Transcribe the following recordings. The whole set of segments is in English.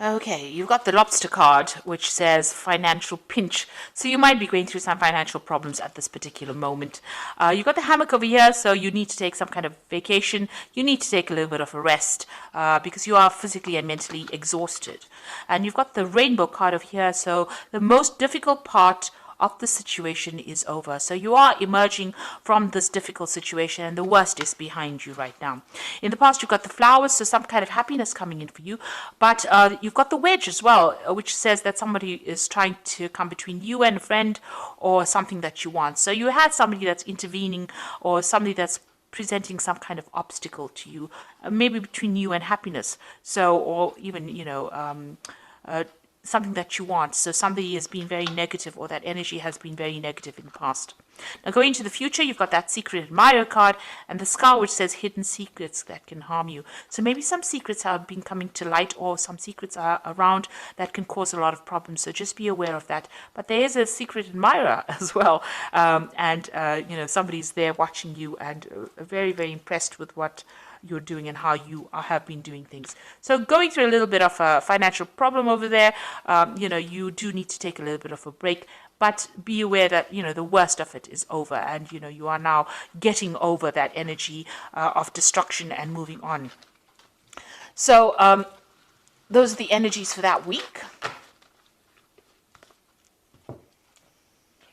Okay, you've got the lobster card, which says financial pinch. So you might be going through some financial problems at this particular moment. You've got the hammock over here, so you need to take some kind of vacation. You need to take a little bit of a rest because you are physically and mentally exhausted. And you've got the rainbow card over here, so the most difficult part of the situation is over. So you are emerging from this difficult situation and the worst is behind you right now. In the past, you've got the flowers, so some kind of happiness coming in for you. But you've got the wedge as well, which says that somebody is trying to come between you and a friend or something that you want. So you had somebody that's intervening or somebody that's presenting some kind of obstacle to you, maybe between you and happiness. So, or even, something that you want. So somebody has been very negative or that energy has been very negative in the past. Now going into the future, you've got that secret admirer card and the scar which says hidden secrets that can harm you. So maybe some secrets have been coming to light or some secrets are around that can cause a lot of problems. So just be aware of that. But there is a secret admirer as well. Somebody's there watching you and very, very impressed with what you're doing and how you have been doing things. So going through a little bit of a financial problem over there, you do need to take a little bit of a break, but be aware that, the worst of it is over and, you are now getting over that energy of destruction and moving on. So those are the energies for that week.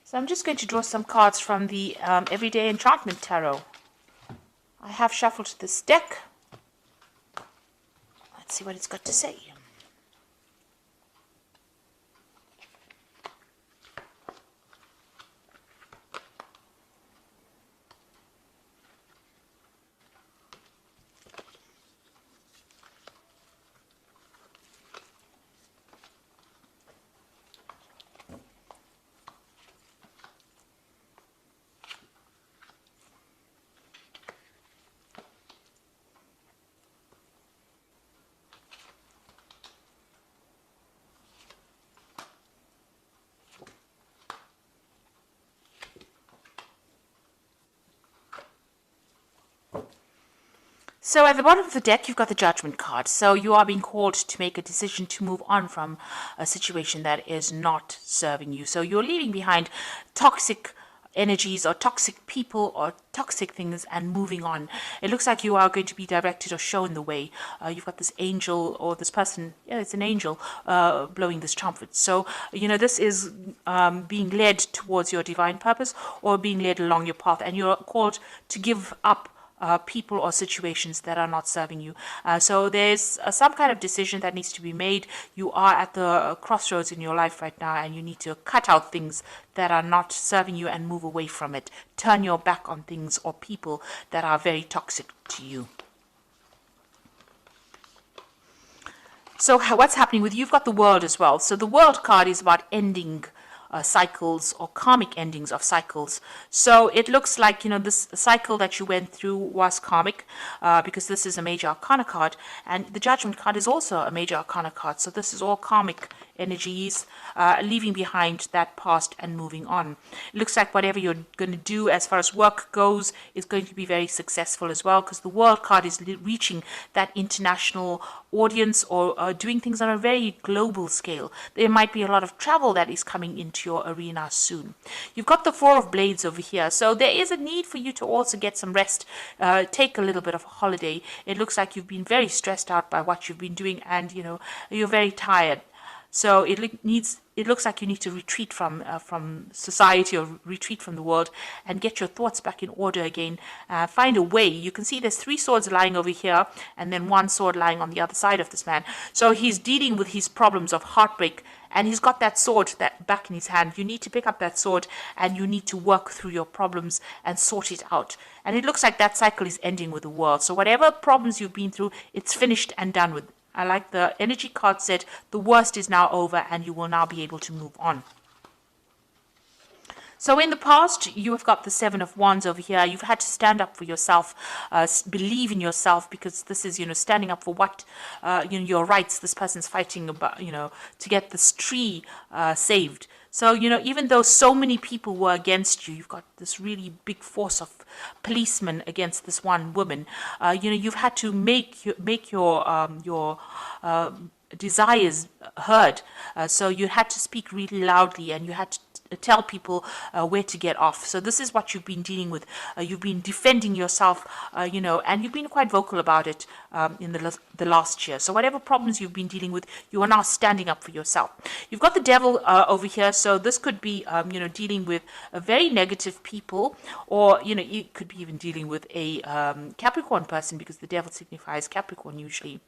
So I'm just going to draw some cards from the Everyday Enchantment Tarot. I have shuffled this deck. Let's see what it's got to say. So at the bottom of the deck, you've got the Judgment card. So you are being called to make a decision to move on from a situation that is not serving you. So you're leaving behind toxic energies or toxic people or toxic things and moving on. It looks like you are going to be directed or shown the way. You've got this angel or this person, it's an angel blowing this trumpet. So, this is being led towards your divine purpose or being led along your path, and you're called to give up people or situations that are not serving you. So there's some kind of decision that needs to be made. You are at the crossroads in your life right now and you need to cut out things that are not serving you and move away from it. Turn your back on things or people that are very toxic to you. So what's happening with you? You've got the World as well. So the World card is about ending cycles or karmic endings of cycles. So it looks like, this cycle that you went through was karmic because this is a major arcana card, and the Judgment card is also a major arcana card. So this is all karmic energies, leaving behind that past and moving on. It looks like whatever you're going to do as far as work goes is going to be very successful as well, because the World card is reaching that international audience or doing things on a very global scale. There might be a lot of travel that is coming into your arena soon. You've got the Four of Blades over here, so there is a need for you to also get some rest, take a little bit of a holiday. It looks like you've been very stressed out by what you've been doing, and you're very tired. So it looks like you need to retreat from society or retreat from the world and get your thoughts back in order again. Find a way. You can see there's 3 swords lying over here and then 1 sword lying on the other side of this man. So he's dealing with his problems of heartbreak and he's got that sword that back in his hand. You need to pick up that sword and you need to work through your problems and sort it out. And it looks like that cycle is ending with the world. So whatever problems you've been through, it's finished and done with. I like the energy card said the worst is now over and you will now be able to move on. So in the past, you have got the 7 of Wands over here. You've had to stand up for yourself, believe in yourself, because this is, standing up for what, your rights. This person's fighting about, to get this tree saved. So, even though so many people were against you, you've got this really big force of policemen against this one woman. You've had to make your desires heard. So you had to speak really loudly, and you had to tell people where to get off. So this is what you've been dealing with. You've been defending yourself, and you've been quite vocal about it in the last year. So whatever problems you've been dealing with, you are now standing up for yourself. You've got the devil over here, so this could be, dealing with a very negative people, or, it could be even dealing with a Capricorn person, because the devil signifies Capricorn usually.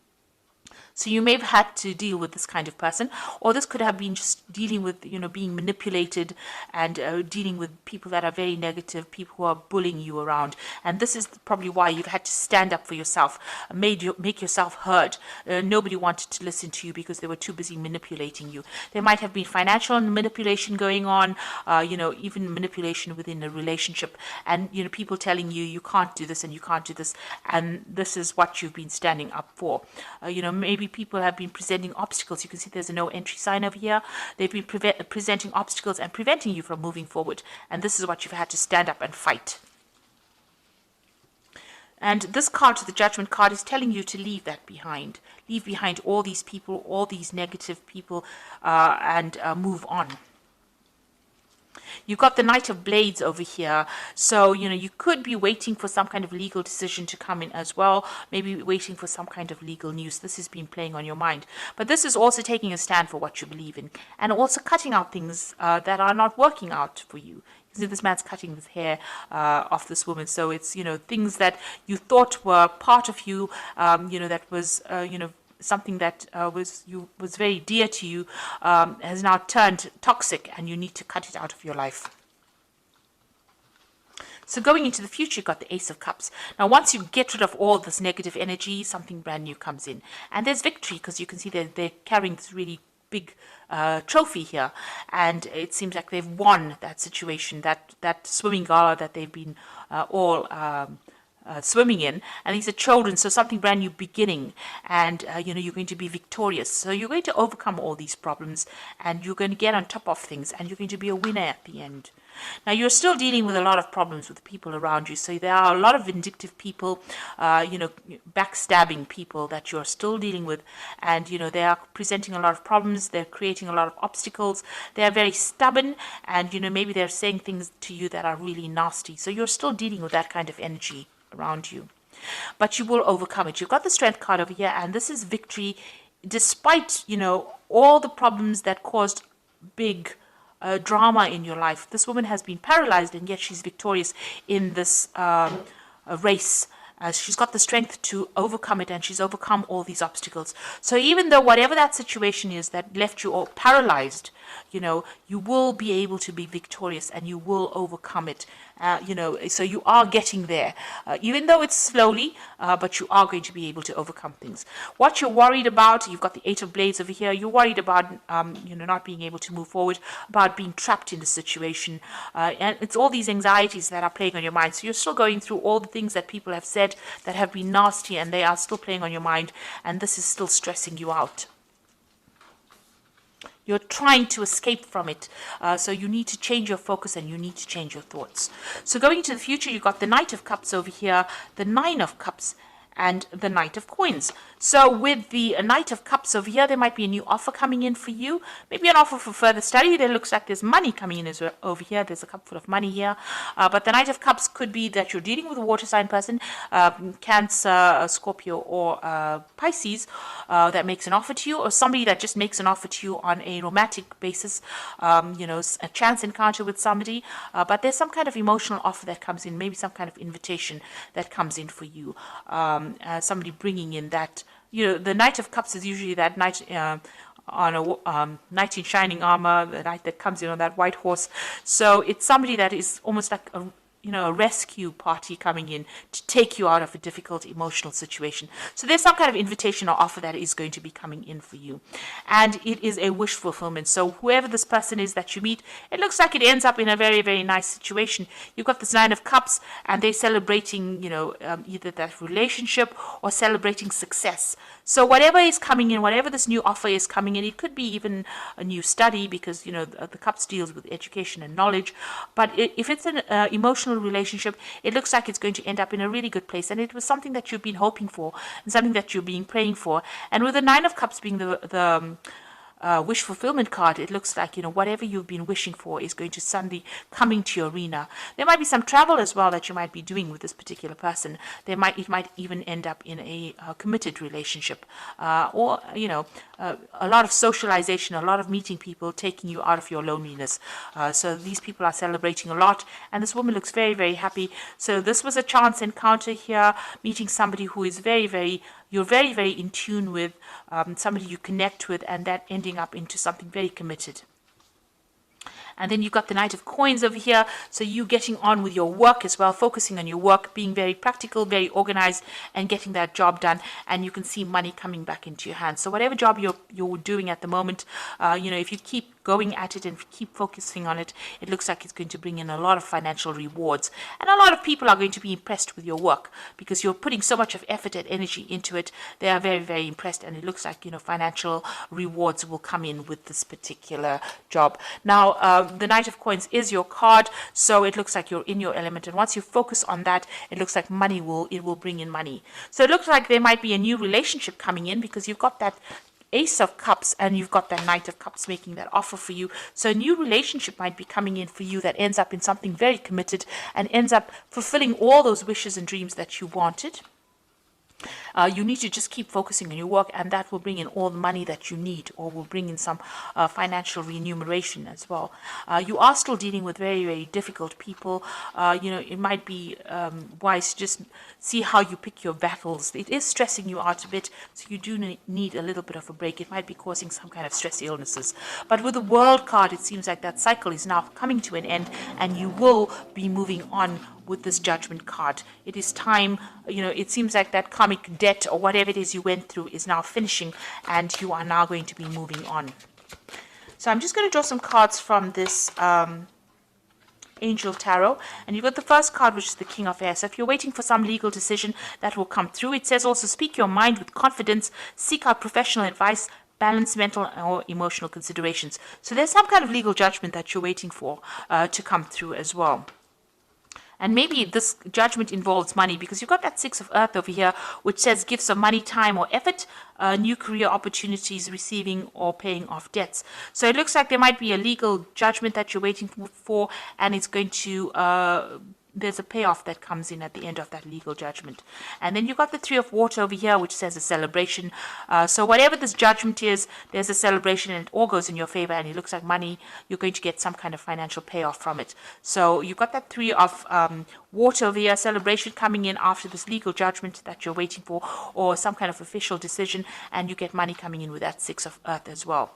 So you may have had to deal with this kind of person, or this could have been just dealing with, being manipulated, and dealing with people that are very negative, people who are bullying you around. And this is probably why you've had to stand up for yourself, make yourself heard. Nobody wanted to listen to you because they were too busy manipulating you. There might have been financial manipulation going on, even manipulation within a relationship, and, people telling you, you can't do this and you can't do this. And this is what you've been standing up for. Maybe people have been presenting obstacles. You can see there's a no entry sign over here. They've been presenting obstacles and preventing you from moving forward. And this is what you've had to stand up and fight. And this card, the Judgment card, is telling you to leave that behind. Leave behind all these people, all these negative people, and move on. You've got the Knight of Blades over here. So, you could be waiting for some kind of legal decision to come in as well. Maybe waiting for some kind of legal news. This has been playing on your mind. But this is also taking a stand for what you believe in. And also cutting out things that are not working out for you. You see this man's cutting the hair off this woman. So it's, things that you thought were part of you, that was, something that was very dear to you, has now turned toxic, and you need to cut it out of your life. So going into the future, you've got the Ace of Cups. Now, once you get rid of all this negative energy, something brand new comes in. And there's victory, because you can see they're carrying this really big trophy here. And it seems like they've won that situation, that swimming gala that they've been all swimming in, and these are children, so something brand new beginning, and you're going to be victorious. So you're going to overcome all these problems, and you're going to get on top of things, and you're going to be a winner at the end. Now, you're still dealing with a lot of problems with the people around you. So there are a lot of vindictive people, backstabbing people that you're still dealing with. And, they are presenting a lot of problems. They're creating a lot of obstacles. They're very stubborn. And, maybe they're saying things to you that are really nasty. So you're still dealing with that kind of energy around you. But you will overcome it. You've got the Strength card over here. And this is victory despite, all the problems that caused big drama in your life. This woman has been paralyzed, and yet she's victorious in this race. She's got the strength to overcome it, and she's overcome all these obstacles. So even though whatever that situation is that left you all paralyzed, you will be able to be victorious, and you will overcome it. So you are getting there, even though it's slowly, but you are going to be able to overcome things. What you're worried about, you've got the Eight of Blades over here. You're worried about, not being able to move forward, about being trapped in the situation. And it's all these anxieties that are playing on your mind. So you're still going through all the things that people have said that have been nasty, and they are still playing on your mind. And this is still stressing you out. You're trying to escape from it. So you need to change your focus, and you need to change your thoughts. So going into the future, you've got the Knight of Cups over here, the Nine of Cups, and the Knight of Coins. So with the Knight of Cups over here, there might be a new offer coming in for you. Maybe an offer for further study. There looks like there's money coming in over here. There's a cup full of money here. But the Knight of Cups could be that you're dealing with a water sign person, Cancer, Scorpio, or Pisces, that makes an offer to you, or somebody that just makes an offer to you on a romantic basis, a chance encounter with somebody. But there's some kind of emotional offer that comes in, maybe some kind of invitation that comes in for you. Somebody bringing in that, the Knight of Cups is usually that knight on a knight in shining armor, the knight that comes in on that white horse. So it's somebody that is almost like a rescue party coming in to take you out of a difficult emotional situation. So there's some kind of invitation or offer that is going to be coming in for you. And it is a wish fulfillment. So whoever this person is that you meet, it looks like it ends up in a very, very nice situation. You've got this Nine of Cups, and they're celebrating, either that relationship or celebrating success. So whatever is coming in, whatever this new offer is coming in, it could be even a new study, because, the Cups deals with education and knowledge. But if it's an emotional personal relationship, it looks like it's going to end up in a really good place. And it was something that you've been hoping for and something that you've been praying for. And with the Nine of Cups being the wish fulfillment card, it looks like, whatever you've been wishing for is going to suddenly come into your arena. There might be some travel as well that you might be doing with this particular person. It might even end up in a committed relationship, or a lot of socialization, a lot of meeting people, taking you out of your loneliness. So these people are celebrating a lot, and this woman looks very, very happy. So this was a chance encounter here, meeting somebody who is you're very, very in tune with, somebody you connect with, and that ending up into something very committed. And then you've got the Knight of Coins over here. So you getting on with your work as well, focusing on your work, being very practical, very organized, and getting that job done. And you can see money coming back into your hands. So whatever job you're doing at the moment, if you keep going at it and keep focusing on it, it looks like it's going to bring in a lot of financial rewards. And a lot of people are going to be impressed with your work because you're putting so much of effort and energy into it. They are very, very impressed. And it looks like, financial rewards will come in with this particular job. Now, the Knight of Coins is your card, so it looks like you're in your element. And once you focus on that, it looks like it will bring in money. So it looks like there might be a new relationship coming in because you've got that Ace of Cups and you've got that Knight of Cups making that offer for you. So a new relationship might be coming in for you that ends up in something very committed and ends up fulfilling all those wishes and dreams that you wanted. You need to just keep focusing on your work, and that will bring in all the money that you need, or will bring in some financial remuneration as well. You are still dealing with very, very difficult people. It might be wise to just see how you pick your battles. It is stressing you out a bit, so you do need a little bit of a break. It might be causing some kind of stress illnesses. But with the World card, it seems like that cycle is now coming to an end, and you will be moving on with this Judgment card. It is time, it seems like that karmic debt or whatever it is you went through is now finishing, and you are now going to be moving on. So I'm just going to draw some cards from this Angel Tarot, and you've got the first card, which is the King of Air. So if you're waiting for some legal decision, that will come through. It says also, speak your mind with confidence, seek out professional advice, balance mental or emotional considerations. So there's some kind of legal judgment that you're waiting for to come through as well. And maybe this judgment involves money, because you've got that Six of Earth over here, which says gifts of money, time, or effort, new career opportunities, receiving or paying off debts. So it looks like there might be a legal judgment that you're waiting for, and it's going to there's a payoff that comes in at the end of that legal judgment. And then you've got the Three of Water over here, which says a celebration. So whatever this judgment is, there's a celebration, and it all goes in your favor, and it looks like money, you're going to get some kind of financial payoff from it. So you've got that Three of Water over here, celebration coming in after this legal judgment that you're waiting for, or some kind of official decision, and you get money coming in with that Six of Earth as well.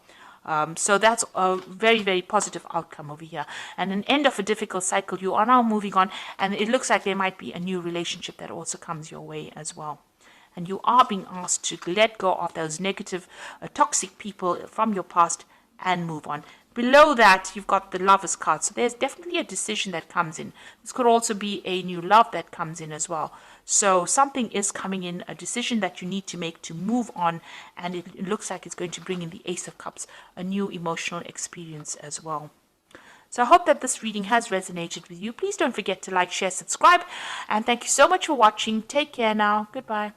So that's a very, very positive outcome over here. And an end of a difficult cycle. You are now moving on, and it looks like there might be a new relationship that also comes your way as well. And you are being asked to let go of those negative, toxic people from your past and move on. Below that, you've got the Lover's card. So there's definitely a decision that comes in. This could also be a new love that comes in as well. So something is coming in, a decision that you need to make to move on. And it looks like it's going to bring in the Ace of Cups, a new emotional experience as well. So I hope that this reading has resonated with you. Please don't forget to like, share, subscribe. And thank you so much for watching. Take care now. Goodbye.